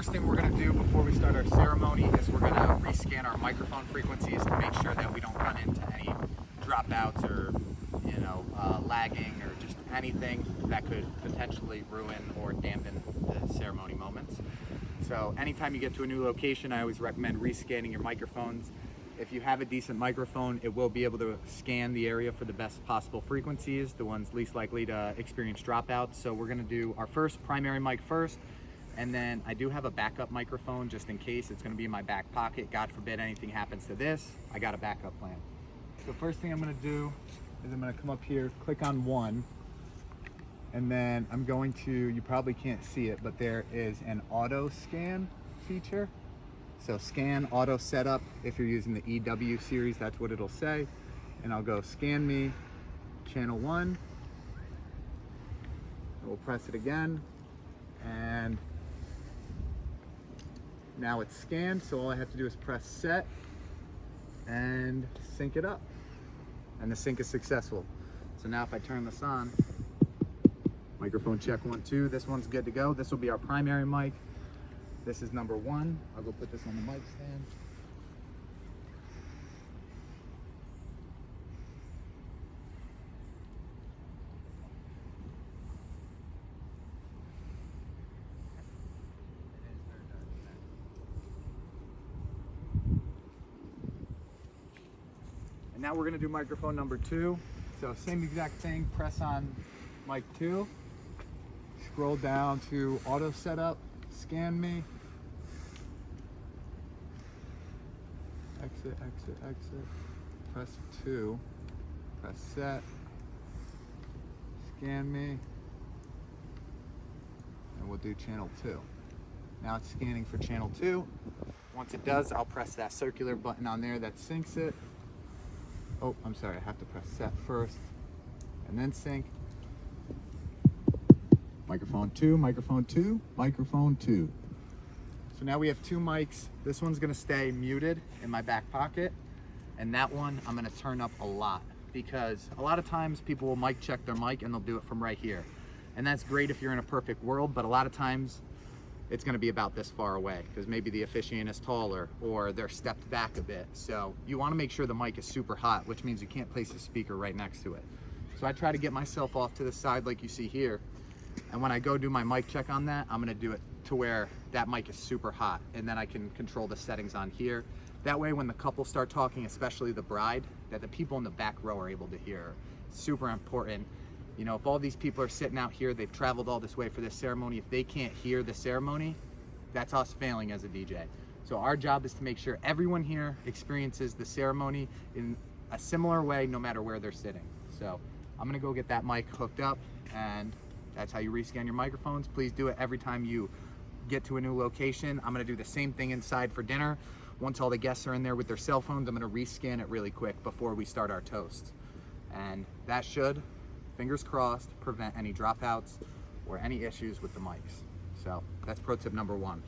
first thing we're going to do before we start our ceremony is we're going to rescan our microphone frequencies to make sure that we don't run into any dropouts or, lagging or just anything that could potentially ruin or dampen the ceremony moments. So anytime you get to a new location, I always recommend rescanning your microphones. If you have a decent microphone, it will be able to scan the area for the best possible frequencies, the ones least likely to experience dropouts. So we're going to do our first primary mic first, and then I do have a backup microphone just in case. It's going to be in my back pocket. God forbid anything happens to this, I got a backup plan. So first thing I'm going to do is I'm going to come up here, click on 1, and then I'm going to, you probably can't see it, but there is an auto scan feature. So scan auto setup. If you're using the EW series, that's what it'll say. And I'll go scan me, channel 1. We'll press it again. And now it's scanned. So all I have to do is press set and sync it up. And the sync is successful. So now if I turn this on, microphone check 1, 2, this one's good to go. This will be our primary mic. This is number 1. I'll go put this on the mic stand. And now we're going to do microphone number 2. So same exact thing, press on mic 2, scroll down to auto setup, scan me, exit, press 2, press set, scan me, and we'll do channel 2. Now it's scanning for channel 2. Once it does, I'll press that circular button on there that syncs it. Oh, I'm sorry, I have to press set first and then sync. Microphone 2, microphone 2, microphone 2. So now we have 2 mics. This one's gonna stay muted in my back pocket, and that one I'm gonna turn up a lot, because a lot of times people will mic check their mic and they'll do it from right here. And that's great if you're in a perfect world, but a lot of times it's gonna be about this far away, because maybe the officiant is taller or they're stepped back a bit. So you wanna make sure the mic is super hot, which means you can't place a speaker right next to it. So I try to get myself off to the side like you see here. And when I go do my mic check on that, I'm gonna do it to where that mic is super hot, and then I can control the settings on here. That way when the couple start talking, especially the bride, that the people in the back row are able to hear. It's super important. You know, if all these people are sitting out here, they've traveled all this way for this ceremony, if they can't hear the ceremony, that's us failing as a DJ. So our job is to make sure everyone here experiences the ceremony in a similar way, no matter where they're sitting. So I'm gonna go get that mic hooked up, and that's how you rescan your microphones. Please do it every time you get to a new location. I'm gonna do the same thing inside for dinner. Once all the guests are in there with their cell phones, I'm gonna rescan it really quick before we start our toast. And that should, fingers crossed, prevent any dropouts or any issues with the mics. So that's pro tip number 1.